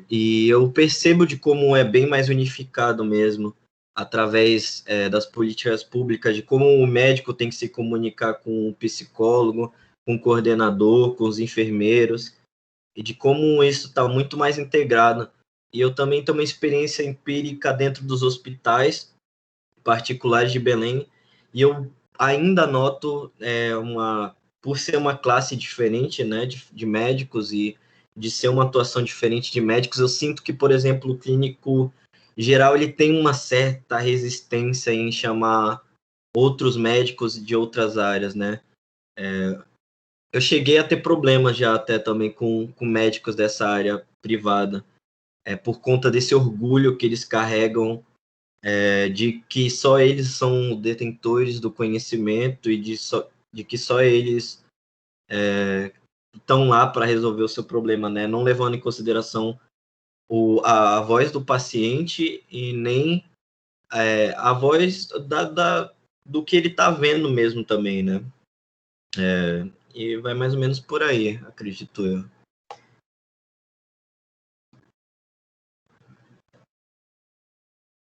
S4: E eu percebo de como é bem mais unificado mesmo, através das políticas públicas, de como o médico tem que se comunicar com o psicólogo, com o coordenador, com os enfermeiros, e de como isso está muito mais integrado. E eu também tenho uma experiência empírica dentro dos hospitais particulares de Belém, e eu ainda noto por ser uma classe diferente, né, de médicos e de ser uma atuação diferente de médicos, eu sinto que, por exemplo, o clínico geral ele tem uma certa resistência em chamar outros médicos de outras áreas, né? Eu cheguei a ter problemas já até também com médicos dessa área privada, por conta desse orgulho que eles carregam de que só eles são detentores do conhecimento e de que só eles estão lá para resolver o seu problema, né? Não levando em consideração a voz do paciente e nem a voz do que ele está vendo mesmo também, né? E vai mais ou menos por aí, acredito eu.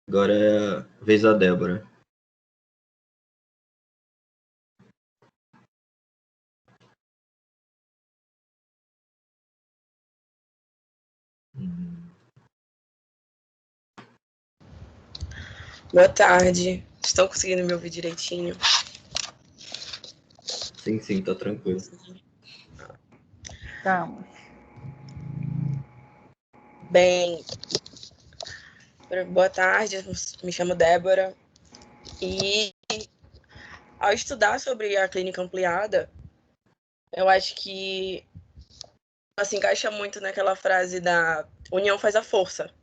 S4: Agora é a vez da Débora.
S11: Boa tarde. Estão conseguindo me ouvir direitinho?
S4: Sim, tá tranquilo.
S1: Estamos.
S11: Bem, boa tarde, me chamo Débora. E ao estudar sobre a clínica ampliada, eu acho que se encaixa muito naquela frase da união faz a força.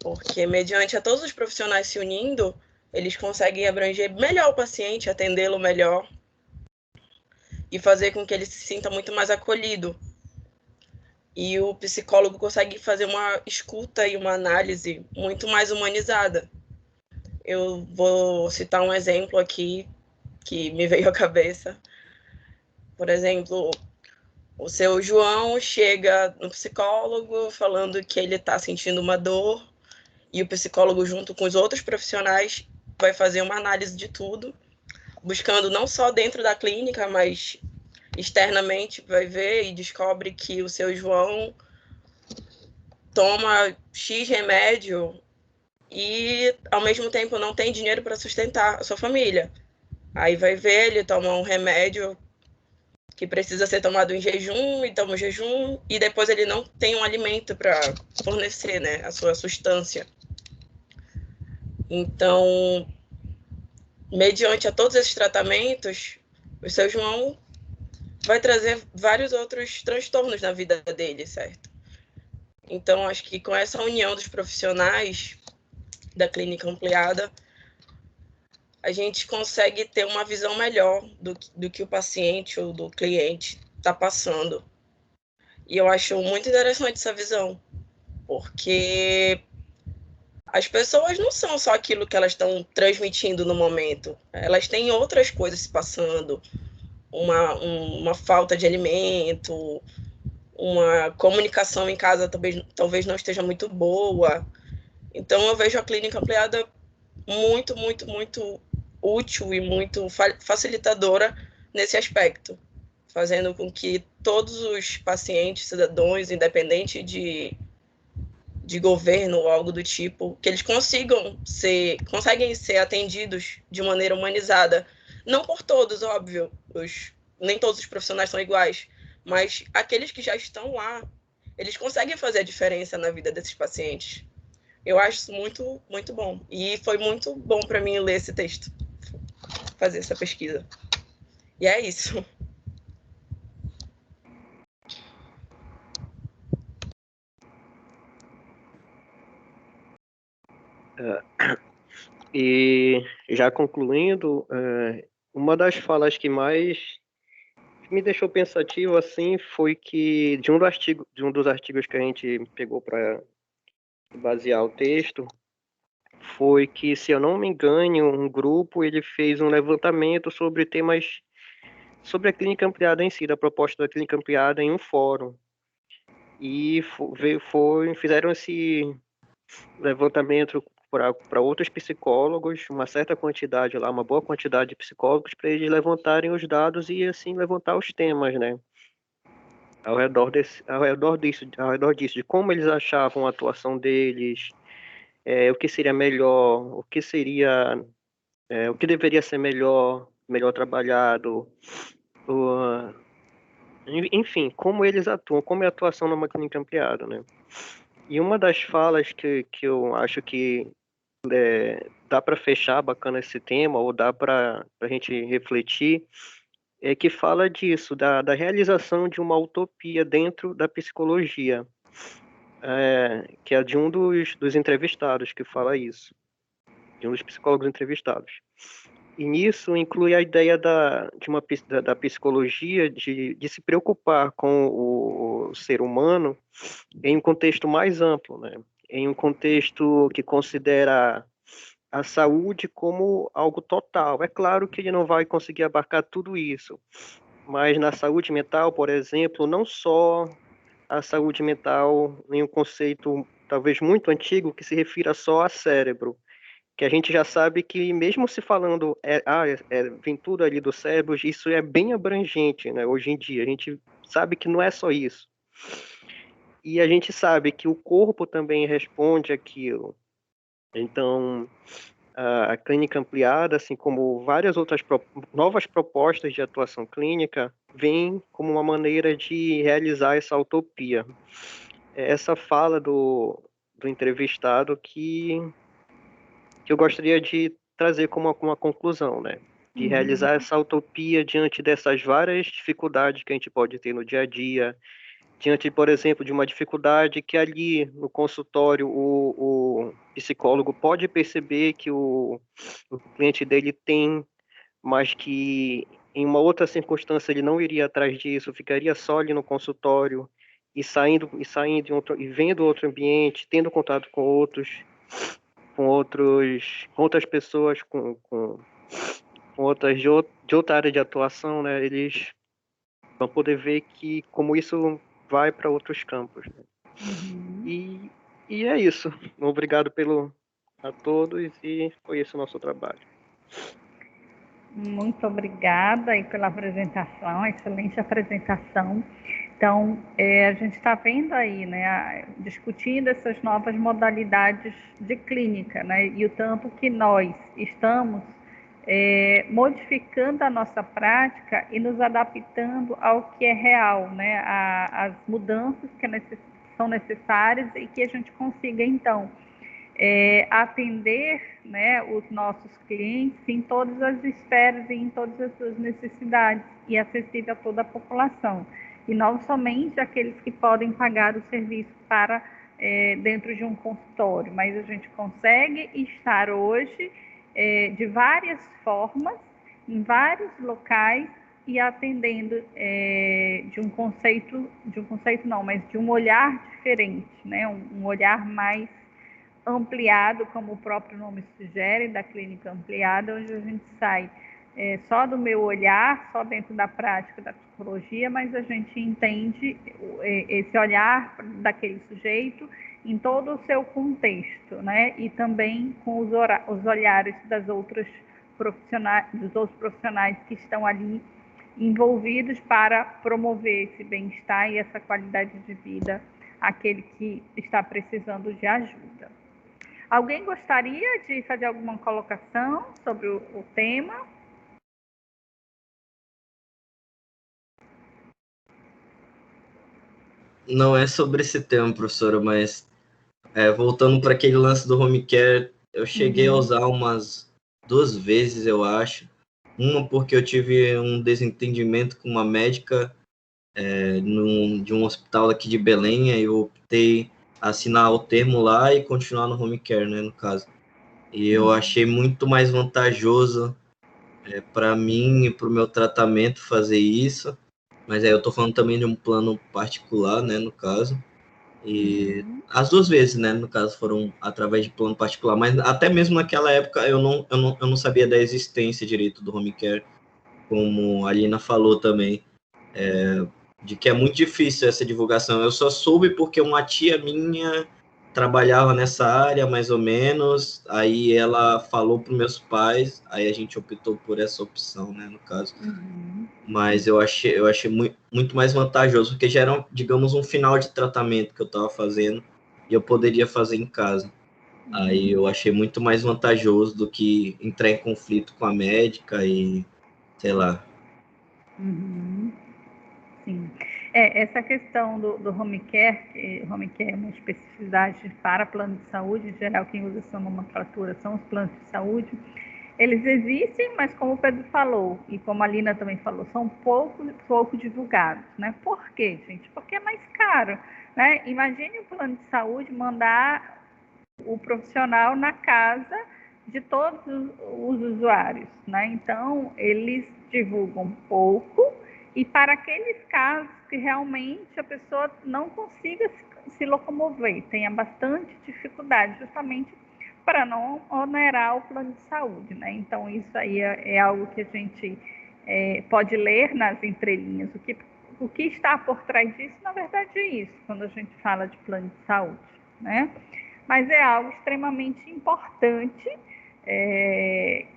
S11: Porque mediante a todos os profissionais se unindo, eles conseguem abranger melhor o paciente, atendê-lo melhor e fazer com que ele se sinta muito mais acolhido. E o psicólogo consegue fazer uma escuta e uma análise muito mais humanizada. Eu vou citar um exemplo aqui que me veio à cabeça. Por exemplo, o seu João chega no psicólogo falando que ele está sentindo uma dor e o psicólogo, junto com os outros profissionais, vai fazer uma análise de tudo, buscando não só dentro da clínica, mas externamente, vai ver e descobre que o seu João toma X remédio e, ao mesmo tempo, não tem dinheiro para sustentar a sua família. Aí vai ver, ele toma um remédio que precisa ser tomado em jejum, e toma o jejum, e depois ele não tem um alimento para fornecer, né, a sua sustância. Então, mediante a todos esses tratamentos, o seu João vai trazer vários outros transtornos na vida dele, certo? Então, acho que com essa união dos profissionais da clínica ampliada, a gente consegue ter uma visão melhor do que o paciente ou do cliente está passando. E eu acho muito interessante essa visão, porque as pessoas não são só aquilo que elas estão transmitindo no momento. Elas têm outras coisas se passando, uma falta de alimento, uma comunicação em casa talvez não esteja muito boa. Então, eu vejo a clínica ampliada muito, muito, muito útil e muito facilitadora nesse aspecto, fazendo com que todos os pacientes, cidadãos, independente de governo ou algo do tipo, que eles conseguem ser atendidos de maneira humanizada. Não por todos, óbvio, nem todos os profissionais são iguais, mas aqueles que já estão lá, eles conseguem fazer a diferença na vida desses pacientes. Eu acho isso muito, muito bom. E foi muito bom para mim ler esse texto, fazer essa pesquisa. E é isso.
S10: E já concluindo, uma das falas que mais me deixou pensativo assim foi que de um dos artigos que a gente pegou para basear o texto, foi que, se eu não me engano, um grupo ele fez um levantamento sobre temas sobre a clínica ampliada em si, da proposta da clínica ampliada em um fórum. E fizeram esse levantamento para outros psicólogos, uma certa quantidade lá, uma boa quantidade de psicólogos, para eles levantarem os dados e assim levantar os temas, né? Ao redor disso, de como eles achavam a atuação deles, o que seria melhor, o que deveria ser melhor trabalhado, enfim, como eles atuam, como é a atuação numa clínica ampliada, né? E uma das falas que eu acho que dá para fechar bacana esse tema, ou dá para a gente refletir, é que fala disso, da realização de uma utopia dentro da psicologia, que é de um dos entrevistados que fala isso, de um dos psicólogos entrevistados. E nisso inclui a ideia da psicologia de se preocupar com o ser humano em um contexto mais amplo, né? Em um contexto que considera a saúde como algo total. É claro que ele não vai conseguir abarcar tudo isso, mas na saúde mental, por exemplo, não só a saúde mental em um conceito talvez muito antigo que se refira só a cérebro, que a gente já sabe que, mesmo se falando vem tudo ali do cérebro, isso é bem abrangente, né? Hoje em dia a gente sabe que não é só isso. E a gente sabe que o corpo também responde àquilo. Então, a clínica ampliada, assim como várias outras novas propostas de atuação clínica, vem como uma maneira de realizar essa utopia. Essa fala do entrevistado que eu gostaria de trazer como uma conclusão, né? De realizar essa utopia diante dessas várias dificuldades que a gente pode ter no dia a dia, diante, por exemplo, de uma dificuldade que ali no consultório o psicólogo pode perceber que o cliente dele tem, mas que em uma outra circunstância ele não iria atrás disso, ficaria só ali no consultório e saindo e vendo outro ambiente, tendo contato com outras pessoas com outras de outra área de atuação, né? Eles vão poder ver que como isso vai para outros campos. Né? E é isso. Obrigado a todos e foi esse o nosso trabalho.
S1: Muito obrigada aí pela apresentação, excelente apresentação. Então, a gente está vendo aí, né, discutindo essas novas modalidades de clínica, né, e o tanto que nós estamos modificando a nossa prática e nos adaptando ao que é real, né, às mudanças que são necessárias e que a gente consiga, então, atender, né, os nossos clientes em todas as esferas e em todas as suas necessidades e acessível a toda a população. E não somente aqueles que podem pagar o serviço para dentro de um consultório, mas a gente consegue estar hoje de várias formas, em vários locais e atendendo de um conceito não, mas de um olhar diferente, né, um olhar mais ampliado, como o próprio nome sugere, da clínica ampliada, onde a gente sai só do meu olhar, só dentro da prática da psicologia, mas a gente entende esse olhar daquele sujeito em todo o seu contexto, né? E também com os olhares dos outros profissionais que estão ali envolvidos para promover esse bem-estar e essa qualidade de vida àquele que está precisando de ajuda. Alguém gostaria de fazer alguma colocação sobre o tema?
S4: Não é sobre esse tema, professora, mas voltando para aquele lance do home care, eu cheguei a usar umas 2 vezes, eu acho. Uma porque eu tive um desentendimento com uma médica de um hospital aqui de Belém, aí eu optei assinar o termo lá e continuar no home care, né, no caso. E eu achei muito mais vantajoso para mim e para o meu tratamento fazer isso. Mas aí eu tô falando também de um plano particular, né, no caso. E as 2 vezes, né, no caso, foram através de plano particular. Mas até mesmo naquela época eu não sabia da existência direito do home care, como a Alina falou também, de que é muito difícil essa divulgação. Eu só soube porque uma tia minha trabalhava nessa área, mais ou menos, aí ela falou para meus pais, aí a gente optou por essa opção, né, no caso. Mas eu achei muito mais vantajoso, porque já era, digamos, um final de tratamento que eu estava fazendo e eu poderia fazer em casa. Aí eu achei muito mais vantajoso do que entrar em conflito com a médica e, sei lá.
S1: Sim. Essa questão do home care, que home care é uma especificidade para plano de saúde, em geral quem usa essa nomenclatura são os planos de saúde. Eles existem, mas como o Pedro falou, e como a Lina também falou, são pouco divulgados, né? Por quê, gente? Porque é mais caro, né? Imagine o plano de saúde mandar o profissional na casa de todos os usuários, né? Então, eles divulgam pouco e para aqueles casos que realmente a pessoa não consiga se locomover, tenha bastante dificuldade, justamente para não onerar o plano de saúde, né? Então, isso aí é algo que a gente pode ler nas entrelinhas. O que está por trás disso, na verdade, é isso, quando a gente fala de plano de saúde, né? Mas é algo extremamente importante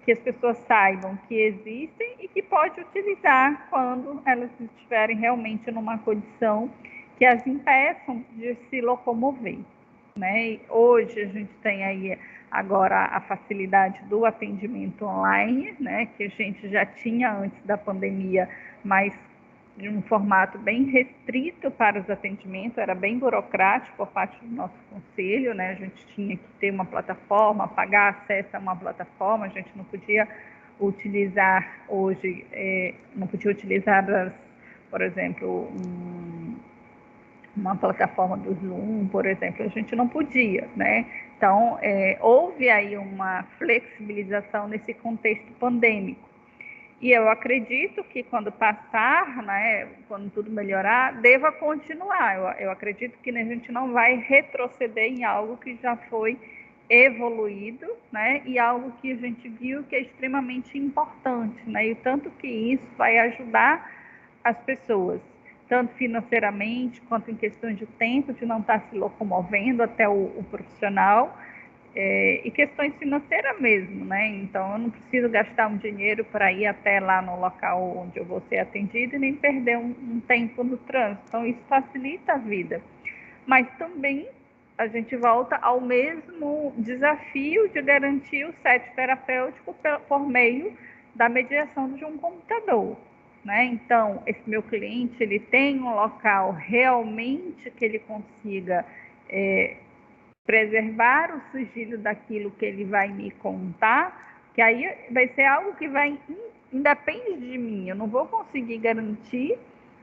S1: que as pessoas saibam que existem e que pode utilizar quando elas estiverem realmente numa condição que as impeçam de se locomover, né? E hoje a gente tem aí agora a facilidade do atendimento online, né, que a gente já tinha antes da pandemia, mas de um formato bem restrito para os atendimentos, era bem burocrático por parte do nosso conselho, né, a gente tinha que ter uma plataforma, pagar acesso a uma plataforma, a gente não podia utilizar hoje, não podia utilizar, por exemplo, uma plataforma do Zoom, por exemplo, a gente não podia, né? Então, houve aí uma flexibilização nesse contexto pandêmico. E eu acredito que quando passar, né, quando tudo melhorar, deva continuar. Eu acredito que a gente não vai retroceder em algo que já foi evoluído, né, e algo que a gente viu que é extremamente importante, né, e o tanto que isso vai ajudar as pessoas, tanto financeiramente, quanto em questões de tempo, de não estar se locomovendo até o profissional, e questões financeiras mesmo, né? Então, eu não preciso gastar um dinheiro para ir até lá no local onde eu vou ser atendida e nem perder um tempo no trânsito. Então, isso facilita a vida. Mas também a gente volta ao mesmo desafio de garantir o set terapêutico por meio da mediação de um computador, né? Então, esse meu cliente, ele tem um local realmente que ele consiga preservar o sigilo daquilo que ele vai me contar, que aí vai ser algo que independe de mim, eu não vou conseguir garantir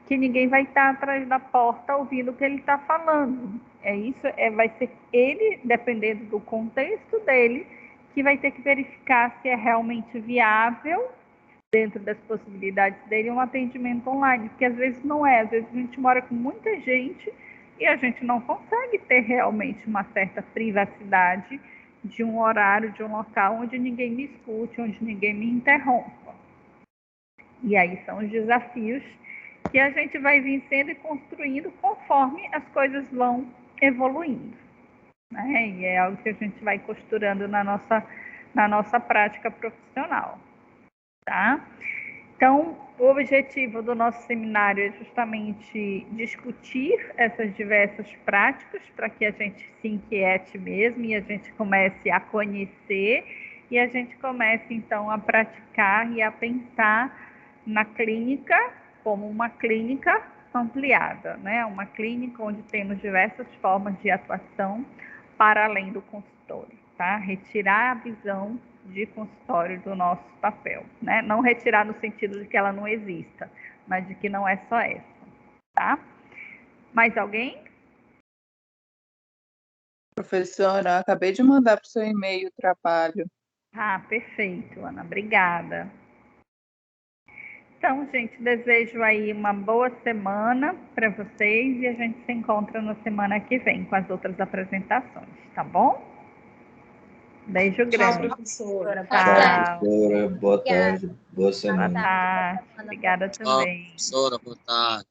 S1: que ninguém vai estar atrás da porta ouvindo o que ele está falando. Vai ser ele, dependendo do contexto dele, que vai ter que verificar se é realmente viável, dentro das possibilidades dele, um atendimento online, porque às vezes não é, às vezes a gente mora com muita gente e a gente não consegue ter realmente uma certa privacidade de um horário, de um local onde ninguém me escute, onde ninguém me interrompa. E aí são os desafios que a gente vai vencendo e construindo conforme as coisas vão evoluindo, né? E é algo que a gente vai costurando na nossa prática profissional, tá? Então, o objetivo do nosso seminário é justamente discutir essas diversas práticas para que a gente se inquiete mesmo e a gente comece a conhecer e a gente comece, então, a praticar e a pensar na clínica como uma clínica ampliada, né? Uma clínica onde temos diversas formas de atuação para além do consultório, tá? Retirar a visão de consultório do nosso papel, né? Não retirar no sentido de que ela não exista, mas de que não é só essa, tá? Mais alguém?
S3: Professora, acabei de mandar para o seu e-mail o trabalho.
S1: Ah, perfeito, Ana, obrigada. Então, gente, desejo aí uma boa semana para vocês e a gente se encontra na semana que vem com as outras apresentações, tá bom? Beijo grande.
S8: Tchau, professora.
S1: Tchau.
S4: Professora, boa tarde, boa semana.
S1: Boa tarde. Obrigada também.
S5: Professora, boa tarde.